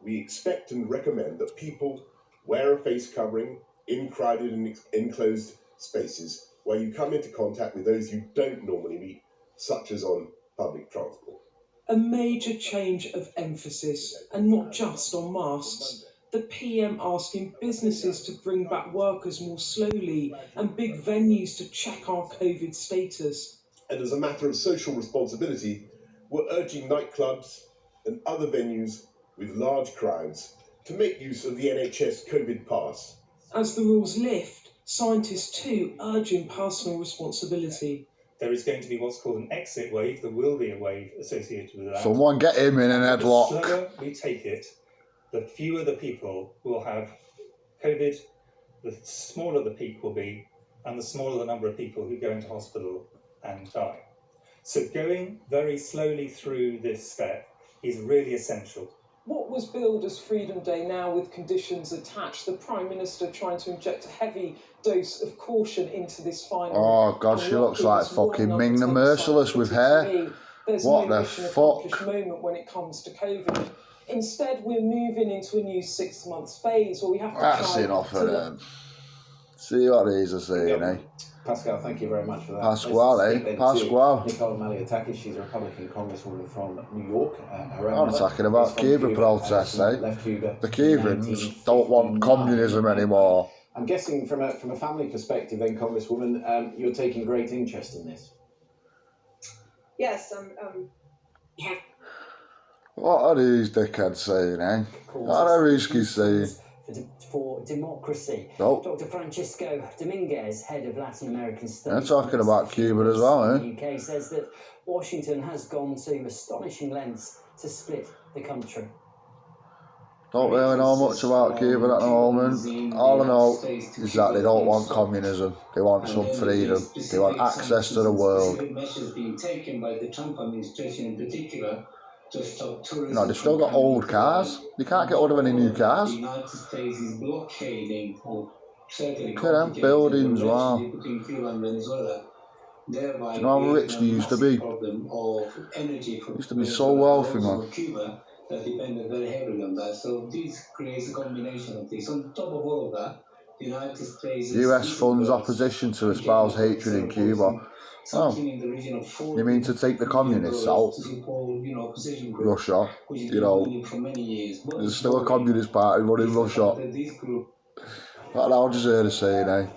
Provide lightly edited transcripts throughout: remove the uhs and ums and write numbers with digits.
we expect and recommend that people wear a face covering in crowded and enclosed spaces where you come into contact with those you don't normally meet, such as on public transport. A major change of emphasis, and not just on masks. The PM asking businesses to bring back workers more slowly and big venues to check our COVID status. And as a matter of social responsibility, we're urging nightclubs and other venues with large crowds to make use of the NHS COVID pass. As the rules lift, scientists too urging personal responsibility. There is going to be what's called an exit wave. There will be a wave associated with that. Someone get him in an headlock. The slower we take it, the fewer the people will have COVID, the smaller the peak will be, and the smaller the number of people who go into hospital and die. So going very slowly through this step is really essential. What was billed as Freedom Day now with conditions attached, the Prime Minister trying to inject a heavy dose of caution into this final. Oh God, she looks like fucking Ming the Merciless with hair. What the fuck? Moment when it comes to COVID. Instead, we're moving into a new 6 month phase where we have to That's enough of them. See what these are saying, eh? Pascal, thank you very much for that. Pasquale, Pasquale. Nicole Malliotakis, she's a Republican congresswoman from New York. I'm talking about Cuba protests, eh? The Cubans don't want communism anymore. I'm guessing from a family perspective then, Congresswoman, you're taking great interest in this. Yes, yeah. What are these dickheads saying, eh? What are Ruskies saying? For democracy. Nope. Dr. Francisco Dominguez, head of Latin American Studies, they're talking about Cuba as well, eh? The UK says that Washington has gone to astonishing lengths to split the country. Don't really know much about Cuba at the moment. All I know is that they don't want communism. They want some freedom. They want access to the world. Measures being taken by the Trump administration in particular to stop tourism. No, they've still got old cars. They can't get hold of any new cars. The United States is blockading or certainly look at them buildings, wow. between Cuba and Venezuela. Do you know how rich they used to be? Used to be so wealthy, man. Cuba that depended very heavily on that. So this creates a combination of this. On top of all of that, the United States US funds opposition to espouse hatred in Cuba. Oh, you mean to take the communists out? Russia, you know, there's still a communist party running Russia. What Al Jazeera saying, eh?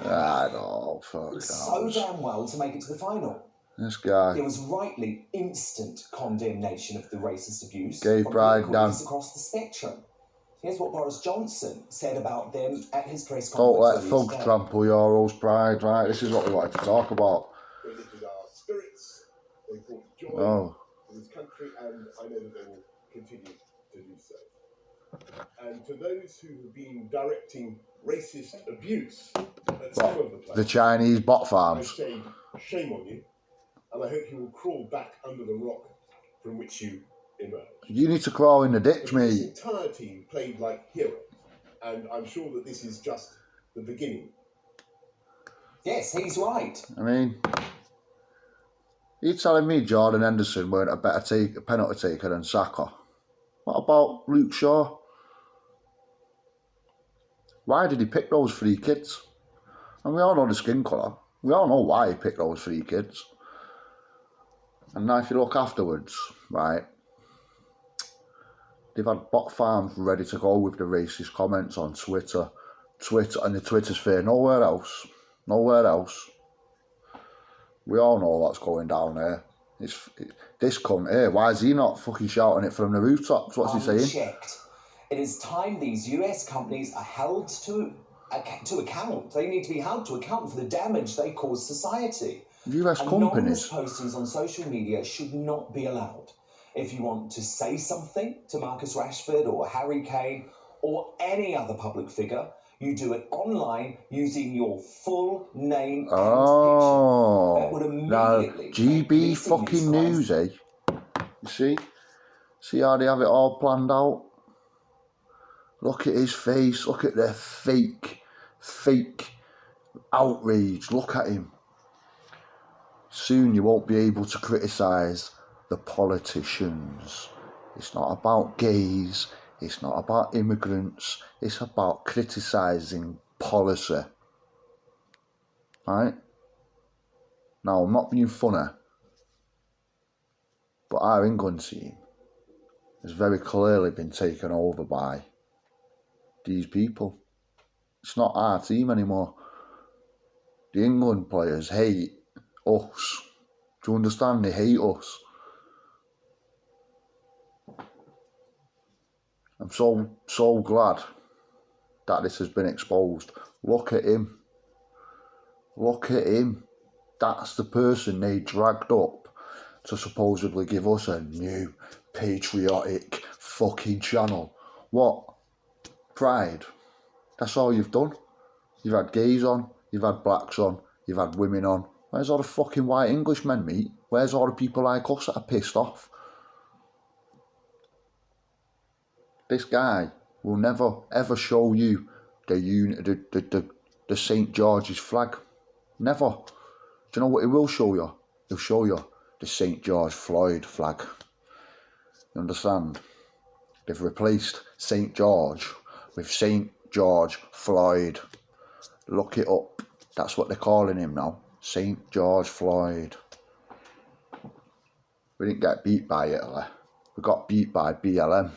I know, fuck that. So damn well to make it to the final. This guy. There was rightly instant condemnation of the racist abuse Gay pride down across the spectrum. Here's what Boris Johnson said about them at his press Don't conference. let thugs trample your all's pride, right? This is what we wanted to talk about. They lifted our spirits, they brought joy to this country, and I know that they will continue to do so. And to those who have been directing racist abuse at some of the places, the Chinese bot farms, I say shame on you, and I hope you will crawl back under the rock from which you emerged. You need to crawl in the ditch, mate. This entire team played like heroes, and I'm sure that this is just the beginning. Yes, he's right. I mean, you telling me Jordan Henderson weren't a better penalty taker than Saka? What about Luke Shaw? Why did he pick those 3 kids? And we all know the skin colour. We all know why he picked those 3 kids. And now if you look afterwards, right, they've had bot farms ready to go with the racist comments on Twitter, and the Twitter's fair nowhere else. We all know what's going down there. This cunt here, why is he not fucking shouting it from the rooftops? What's he saying? Unchecked. It is time these US companies are held to account. They need to be held to account for the damage they cause society. US companies. Anonymous postings on social media should not be allowed. If you want to say something to Marcus Rashford or Harry Kane or any other public figure, you do it online using your full name and picture. That would immediately now, GB fucking news, eh? You see how they have it all planned out? Look at his face, look at their fake outrage, look at him. Soon you won't be able to criticise the politicians. It's not about gays. It's not about immigrants. It's about criticising policy. Right? Now, I'm not being funny, but our England team has very clearly been taken over by these people. It's not our team anymore. The England players hate us. Do you understand? They hate us. I'm so glad that this has been exposed. Look at him. Look at him. That's the person they dragged up to supposedly give us a new patriotic fucking channel. What? Pride. That's all you've done. You've had gays on, you've had blacks on, you've had women on. Where's all the fucking white Englishmen, mate? Where's all the people like us that are pissed off? This guy will never ever show you the St. George's flag. Never. Do you know what he will show you? He'll show you the St. George Floyd flag. You understand? They've replaced St. George with St. George Floyd. Look it up. That's what they're calling him now. St. George Floyd. We didn't get beat by Italy. We got beat by BLM.